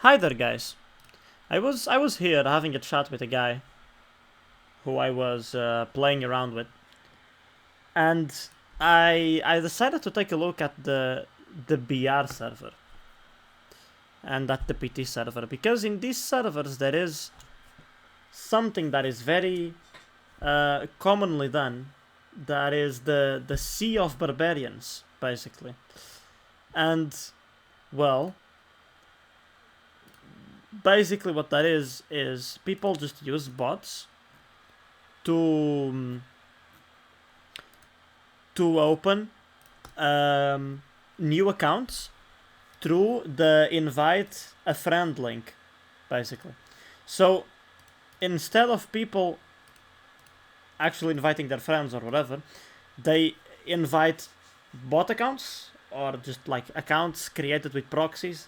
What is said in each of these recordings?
Hi there, guys. I was here having a chat with a guy who I was playing around with, and I decided to take a look at the BR server and at the PT server, because in these servers there is something that is very commonly done. That is the Sea of Barbarians, basically, and well, basically what that is people just use bots to open new accounts through the invite a friend link, basically. So instead of people actually inviting their friends or whatever, they invite bot accounts or just like accounts created with proxies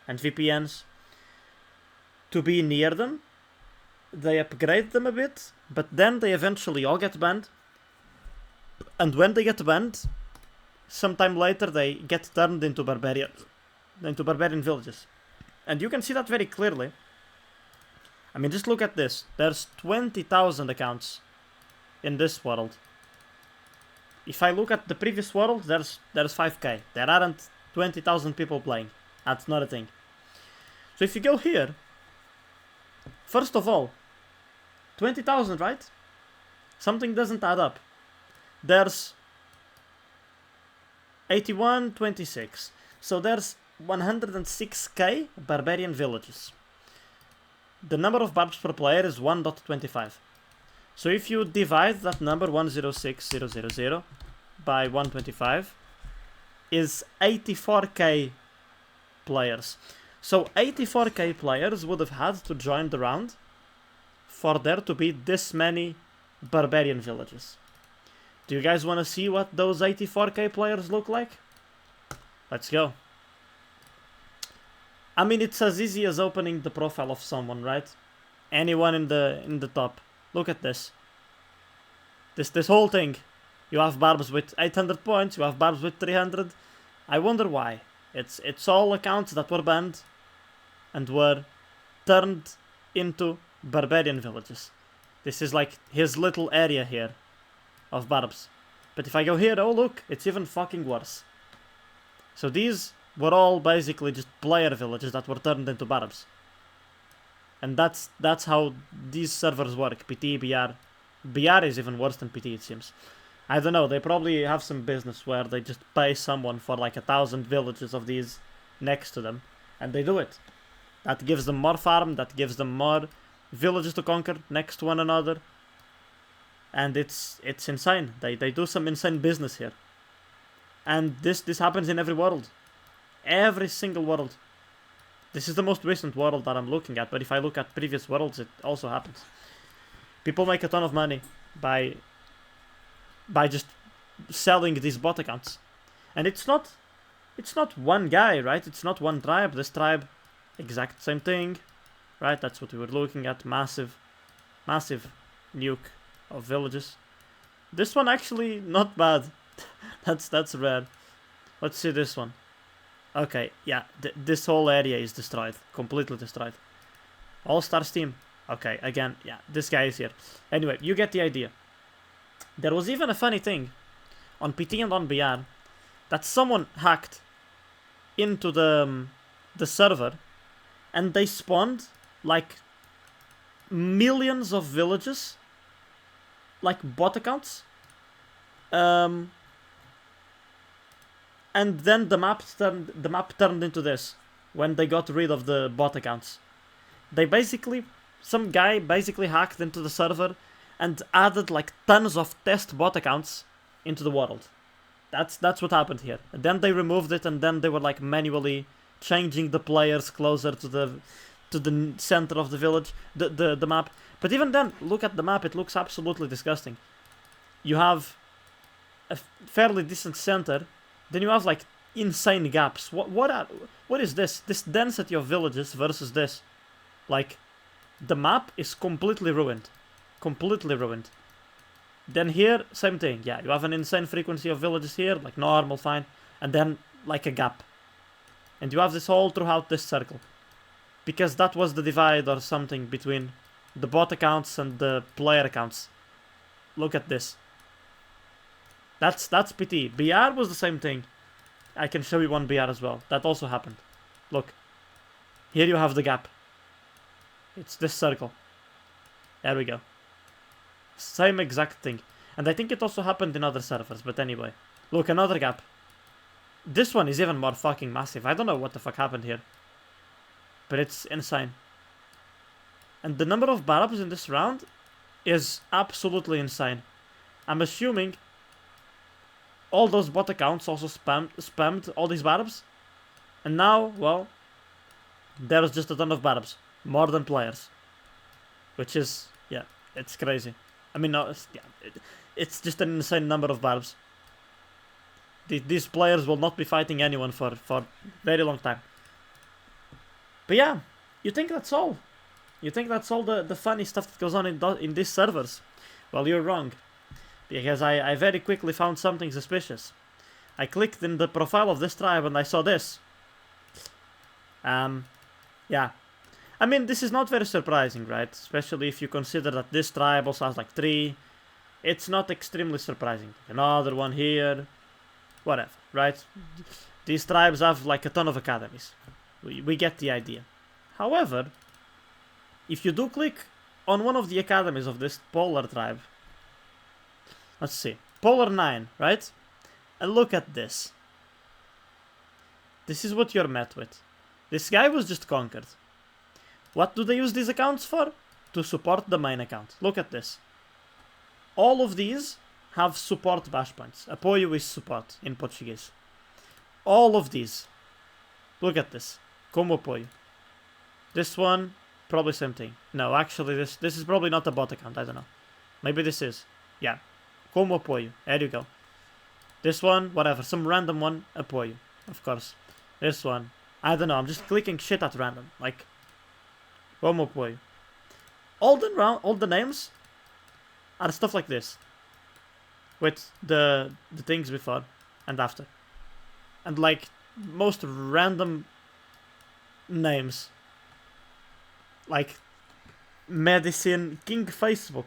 and VPNs to be near them. They upgrade them a bit, but then they eventually all get banned. And when they get banned, sometime later they get turned into barbarian villages. And you can see that very clearly. I mean, just look at this. There's 20,000 accounts in this world. If I look at the previous world, there's 5k. There aren't 20,000 people playing. That's not a thing. So if you go here, first of all, 20,000, right? Something doesn't add up. There's 81, 26. So there's 106k barbarian villages. The number of barbs per player is 1.25. So if you divide that number 106,000 by 125 is 84k players. So 84k players would have had to join the round for there to be this many barbarian villages. Do you guys want to see what those 84k players look like? Let's go. I mean, it's as easy as opening the profile of someone, right? Anyone in the top. Look at this. This whole thing. You have barbs with 800 points, you have barbs with 300. I wonder why. It's all accounts that were banned and were turned into barbarian villages. This is like his little area here of barbs. But if I go here, oh look, it's even fucking worse. So these were all basically just player villages that were turned into barbs. And that's how these servers work. PT, BR. BR is even worse than PT, it seems. I don't know, they probably have some business where they just pay someone for like 1,000 villages of these next to them. And they do it. That gives them more farm, that gives them more villages to conquer next to one another. And it's insane. They do some insane business here. And this happens in every world. Every single world. This is the most recent world that I'm looking at, but if I look at previous worlds, it also happens. People make a ton of money by just selling these bot accounts. And it's not one guy, right? It's not one tribe. This tribe, exact same thing, right? That's what we were looking at. Massive nuke of villages. This one actually not bad. that's rare. Let's see this one. Okay, yeah, this whole area is destroyed. Completely destroyed. All-Stars team. Okay, again, yeah, this guy is here. Anyway, you get the idea. There was even a funny thing on PT and on BR that someone hacked into the server and they spawned like millions of villages, like bot accounts. And then the map turned into this when they got rid of the bot accounts. Some guy basically hacked into the server and added like tons of test bot accounts into the world. That's what happened here. And then they removed it, and then they were like manually changing the players closer to the center of the village, the map. But even then, look at the map, it looks absolutely disgusting. You have a fairly decent center. Then you have like insane gaps. What is this? This density of villages versus this. Like, the map is completely ruined. Completely ruined. Then here, same thing. Yeah, you have an insane frequency of villages here, like normal, fine. And then like a gap. And you have this all throughout this circle. because that was the divide or something between the bot accounts and the player accounts. Look at this. That's PT. BR was the same thing. I can show you one BR as well. That also happened. Look. Here you have the gap. It's this circle. There we go. Same exact thing. And I think it also happened in other servers, but anyway. Look, another gap. This one is even more fucking massive. I don't know what the fuck happened here. But it's insane. And the number of barbs in this round is absolutely insane. I'm assuming all those bot accounts also spammed all these barbs. And now, well, there's just a ton of barbs. More than players. Which is, yeah, it's crazy. I mean, no, it's just an insane number of barbs. These players will not be fighting anyone for very long time. But yeah, you think that's all? You think that's all the funny stuff that goes on in these servers? Well, you're wrong. Because I very quickly found something suspicious. I clicked in the profile of this tribe and I saw this. Yeah. I mean, this is not very surprising, right? Especially if you consider that this tribe also has like 3. It's not extremely surprising. Another one here. Whatever, right? These tribes have like a ton of academies. We get the idea. However, if you do click on one of the academies of this Polar tribe, let's see, Polar 9, right? And look at this. This is what you're met with. This guy was just conquered. What do they use these accounts for? To support the main account. Look at this. All of these have support bash points. Apoio is support in Portuguese. All of these. Look at this. Como apoio. This one, probably same thing. No, actually, this is probably not a bot account. I don't know. Maybe this is. Yeah. Como apoio. There you go. This one, whatever. Some random one, apoio. Of course. This one. I don't know. I'm just clicking shit at random. Like, como apoio. All the names are stuff like this. With the things before and after. And like, most random names. Like, medicine, King Facebook.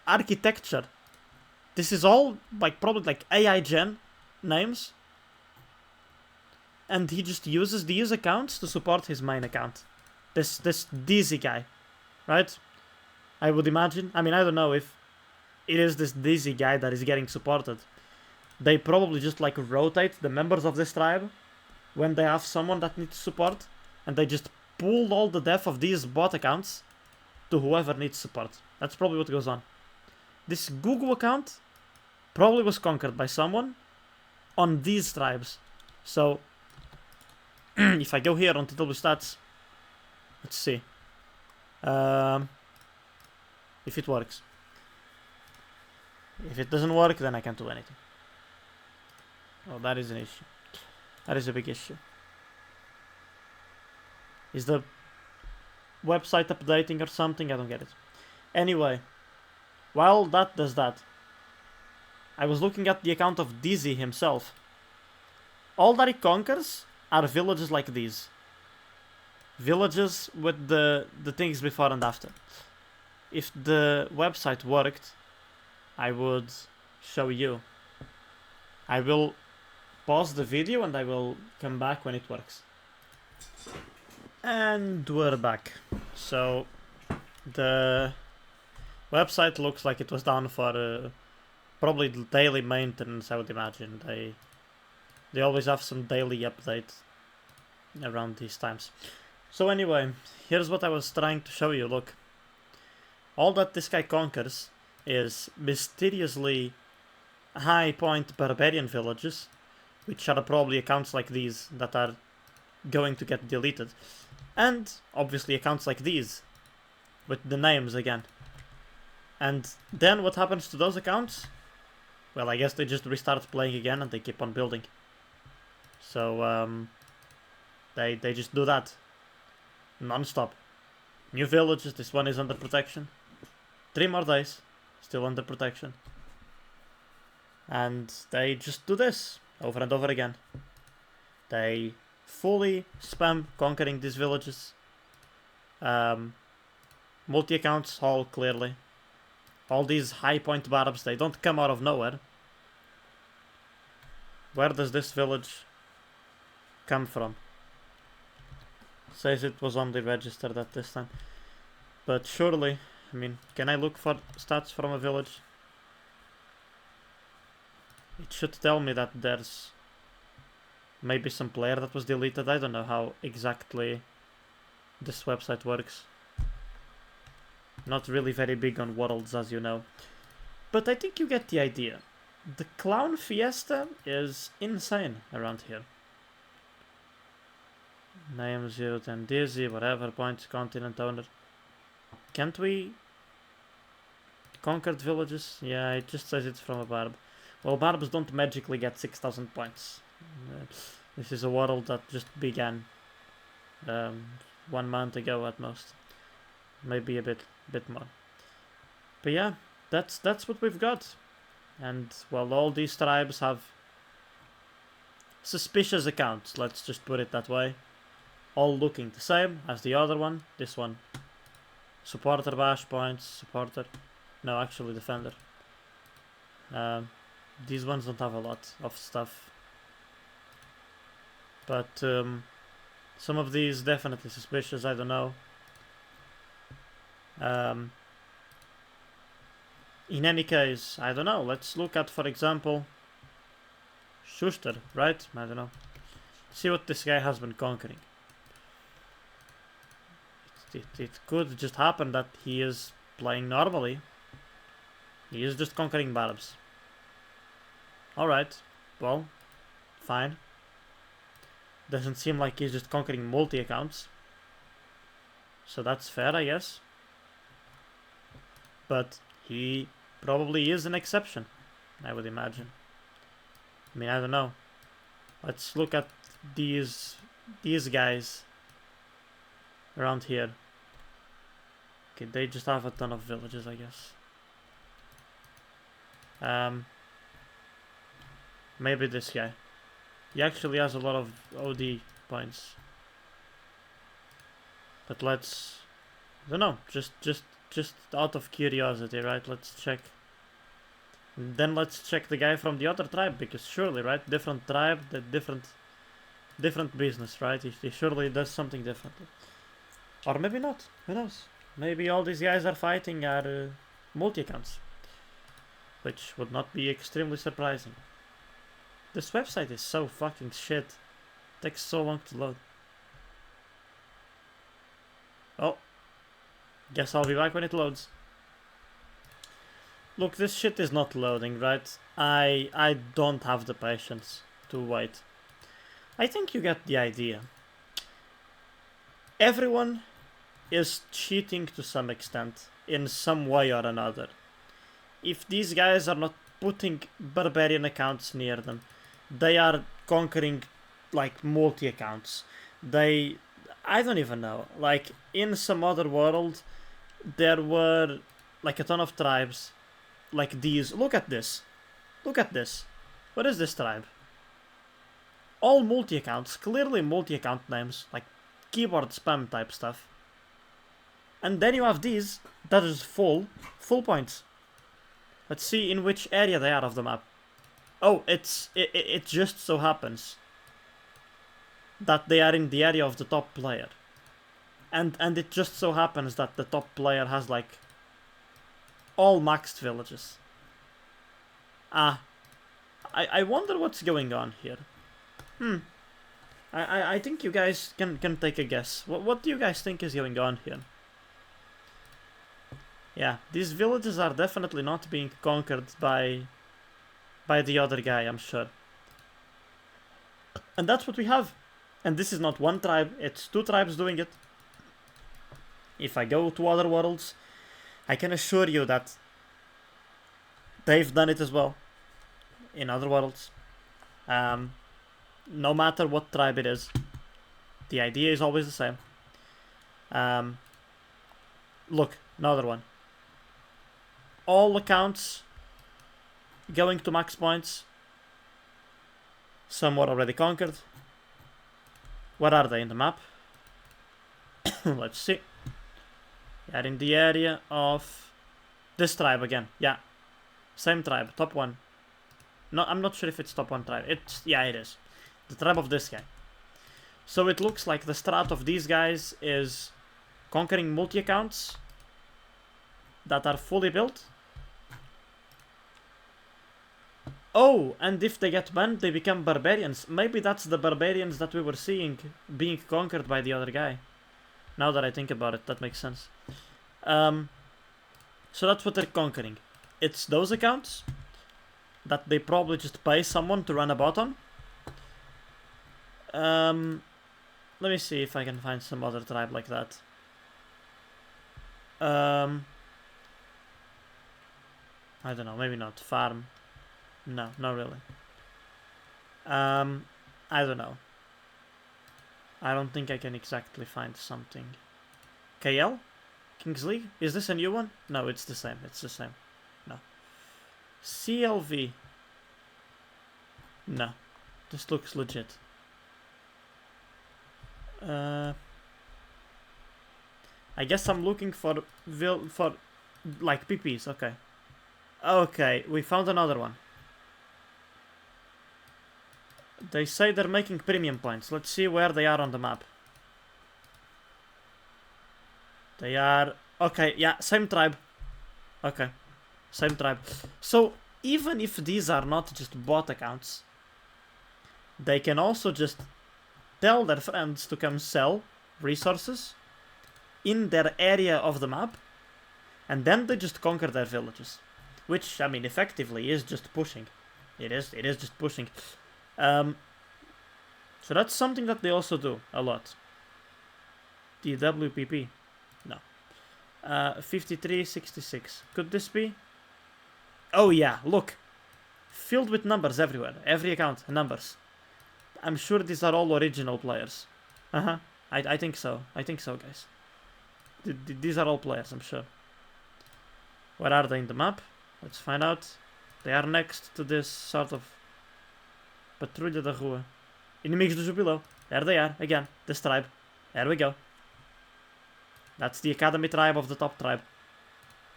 Architecture. This is all like probably like AI gen names. And he just uses these accounts to support his main account. This Dizzy guy. Right? I would imagine. I mean, I don't know if it is this Dizzy guy that is getting supported. They probably just like rotate the members of this tribe when they have someone that needs support. And they just pool all the death of these bot accounts to whoever needs support. That's probably what goes on. This Google account probably was conquered by someone on these tribes. So, if I go here on TW stats, let's see. If it works. If it doesn't work, then I can't do anything. Oh, that is an issue. That is a big issue. Is the website updating or something? I don't get it. Anyway, while that does that, I was looking at the account of Dizzy himself. All that he conquers are villages like these. Villages with the things before and after. If the website worked, I would show you. I will pause the video and I will come back when it works. And we're back. So, the website looks like it was done for probably daily maintenance, I would imagine. They always have some daily update around these times. So anyway, here's what I was trying to show you. Look. All that this guy conquers is mysteriously high point barbarian villages, which are probably accounts like these that are going to get deleted. And obviously accounts like these, with the names again. And then what happens to those accounts? Well, I guess they just restart playing again and they keep on building. So, they just do that. Non-stop. New villages, this one is under protection. 3 more days, still under protection. And they just do this over and over again. They fully spam conquering these villages. Multi-accounts all clearly. All these high point barbs, they don't come out of nowhere. Where does this village come from? Says it was only registered at this time. But surely, I mean, can I look for stats from a village? It should tell me that there's maybe some player that was deleted. I don't know how exactly this website works. Not really very big on worlds, as you know. But I think you get the idea. The clown fiesta is insane around here. Name 010 Dizzy, whatever, points, continent owner. Can't we? Conquered villages? Yeah, it just says it's from a barb. Well, barbs don't magically get 6,000 points. This is a world that just began 1 month ago at most. Maybe a bit more. But yeah, that's what we've got. And well, all these tribes have suspicious accounts, let's just put it that way. All looking the same as the other one. This one, supporter bash points, supporter. No, actually defender. These ones don't have a lot of stuff. But some of these definitely suspicious, I don't know. In any case, I don't know. Let's look at, for example, Schuster, right? I don't know. See what this guy has been conquering. It could just happen that he is playing normally. He is just conquering barbs. Alright, well, fine. Doesn't seem like he's just conquering multi-accounts. So that's fair, I guess. But he probably is an exception, I would imagine. I mean, I don't know. Let's look at these guys around here. Okay, they just have a ton of villages, I guess. Maybe this guy. He actually has a lot of OD points. But let's, I don't know, just out of curiosity, right? Let's check. And then let's check the guy from the other tribe, because surely, right? Different tribe, different business, right? He surely does something differently. Or maybe not. Who knows? Maybe all these guys are fighting are multi-accounts. Which would not be extremely surprising. This website is so fucking shit. It takes so long to load. Oh. Guess I'll be back when it loads. Look, this shit is not loading, right? I don't have the patience to wait. I think you get the idea. Everyone is cheating to some extent, in some way or another. If these guys are not putting barbarian accounts near them, they are conquering like multi-accounts. I don't even know. Like in some other world, there were like a ton of tribes like these. Look at this. Look at this. What is this tribe? All multi-accounts, clearly multi-account names, like keyboard spam type stuff. And then you have these that is full points. Let's see in which area they are of the map. Oh, it just so happens that they are in the area of the top player. And it just so happens that the top player has like all maxed villages. I wonder what's going on here. I think you guys can take a guess. What do you guys think is going on here? Yeah, these villages are definitely not being conquered by the other guy, I'm sure. And that's what we have. And this is not one tribe, it's 2 tribes doing it. If I go to other worlds, I can assure you that they've done it as well. In other worlds. No matter what tribe it is, the idea is always the same. Look, another one. All accounts going to max points. Some were already conquered. Where are they in the map? Let's see. They are in the area of this tribe again. Yeah. Same tribe. Top 1. No, I'm not sure if it's top 1 tribe. Yeah, it is. The tribe of this guy. So it looks like the strat of these guys is conquering multi-accounts that are fully built. Oh, and if they get banned, they become barbarians. Maybe that's the barbarians that we were seeing being conquered by the other guy. Now that I think about it, that makes sense. So that's what they're conquering. It's those accounts that they probably just pay someone to run a bot on. Let me see if I can find some other tribe like that. I don't know, maybe not. Farm. No, not really. I don't know. I don't think I can exactly find something. KL? Kings League? Is this a new one? No, it's the same. It's the same. No. CLV. No. This looks legit. I guess I'm looking for like PPs. Okay. Okay, we found another one. They say they're making premium points. Let's see where they are on the map. They are... Okay, yeah, same tribe. Okay, same tribe. So, even if these are not just bot accounts, they can also just tell their friends to come sell resources in their area of the map, and then they just conquer their villages. Which, I mean, effectively is just pushing. It is just pushing. So that's something that they also do a lot. The WPP. No. 5366. Could this be? Oh yeah, look. Filled with numbers everywhere. Every account, numbers. I'm sure these are all original players. I think so. I think so, guys. These are all players, I'm sure. Where are they in the map? Let's find out. They are next to this sort of Patrulha da Rua. Inimigos do Jubileu. There they are, again. This tribe. There we go. That's the academy tribe of the top tribe.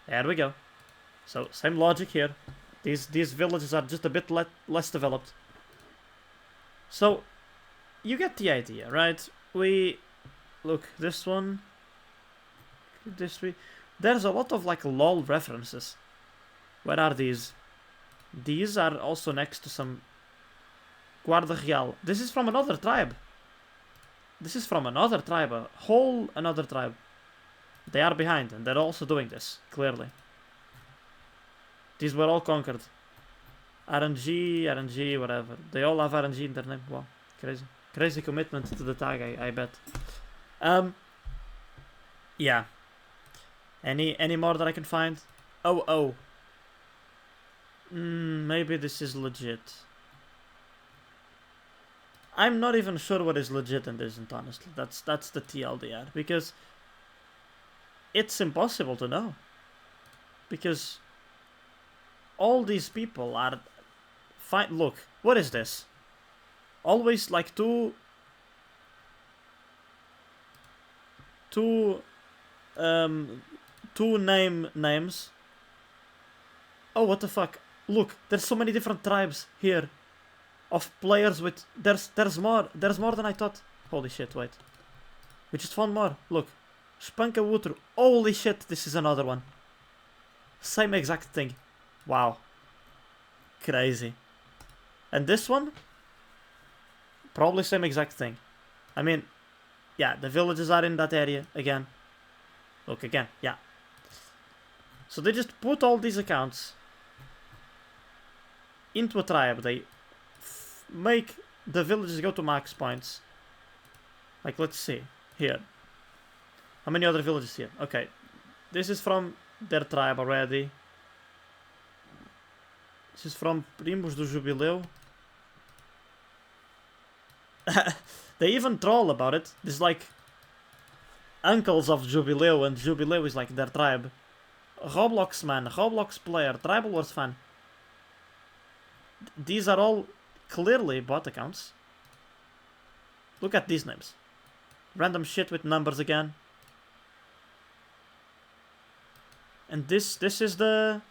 There we go. So, same logic here. These villages are just a bit less developed. So, you get the idea, right? Look, this one... There's a lot of, like, LOL references. Where are these? These are also next to some... Guarda Real. This is from another tribe. This is from another tribe. A whole another tribe. They are behind, and they're also doing this, clearly. These were all conquered. RNG, whatever. They all have RNG in their name. Wow, crazy. Crazy commitment to the tag, I bet. Yeah. Any more that I can find? Oh. Maybe this is legit. I'm not even sure what is legit and isn't, honestly. That's the TLDR, because it's impossible to know. Because all these people are fine. Look, what is this? Always like two names. Oh, what the fuck? Look, there's so many different tribes here. Of players with... There's more than I thought. Holy shit, wait. We just found more. Look. Spanka Wutru. Holy shit, this is another one. Same exact thing. Wow. Crazy. And this one? Probably same exact thing. I mean, yeah, the villages are in that area again. Look, again, yeah. So they just put all these accounts into a tribe. They make the villages go to max points. Like, let's see. Here. How many other villages here? Okay. This is from their tribe already. This is from Primos do Jubileu. They even troll about it. There's like uncles of Jubileu, and Jubileu is like their tribe. Roblox man, Roblox player, Tribal Wars fan. These are all clearly bot accounts. Look at these names. Random shit with numbers again. And this is the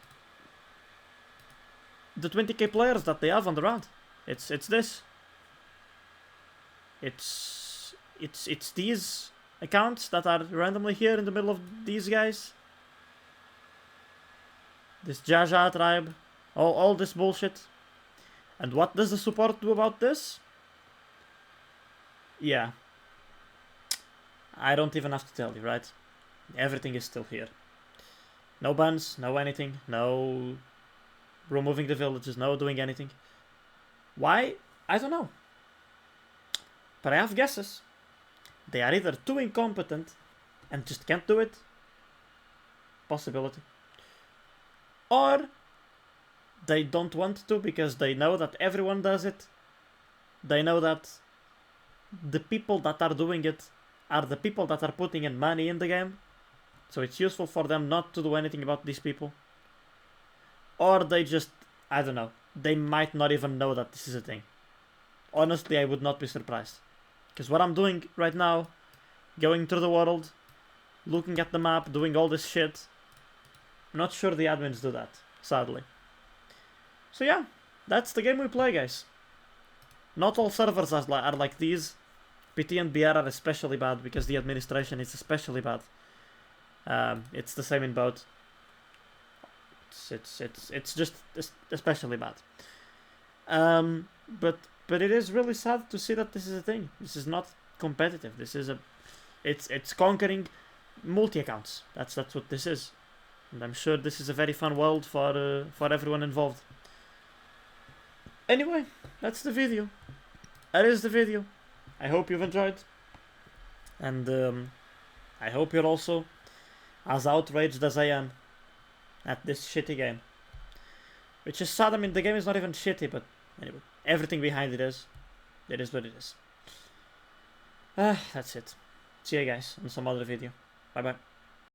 20k players that they have on the round. It's this. It's these accounts that are randomly here in the middle of these guys. This Jaja tribe. All this bullshit. And what does the support do about this? Yeah. I don't even have to tell you, right? Everything is still here. No bans, no anything, no removing the villages, no doing anything. Why? I don't know. But I have guesses. They are either too incompetent and just can't do it. Possibility. Or they don't want to because they know that everyone does it. They know that the people that are doing it are the people that are putting in money in the game. So it's useful for them not to do anything about these people. Or they just, I don't know, they might not even know that this is a thing. Honestly, I would not be surprised. Because what I'm doing right now, going through the world, looking at the map, doing all this shit, I'm not sure the admins do that, sadly. So yeah, that's the game we play, guys. Not all servers are like these. PT and BR are especially bad because the administration is especially bad. It's the same in both. It's just especially bad. But it is really sad to see that this is a thing. This is not competitive. This is it's conquering multi accounts. That's what this is. And I'm sure this is a very fun world for everyone involved. Anyway, that's the video. That is the video. I hope you've enjoyed. And I hope you're also as outraged as I am at this shitty game. Which is sad. I mean, the game is not even shitty, but anyway, everything behind it is. It is what it is. That's it. See you guys on some other video. Bye bye.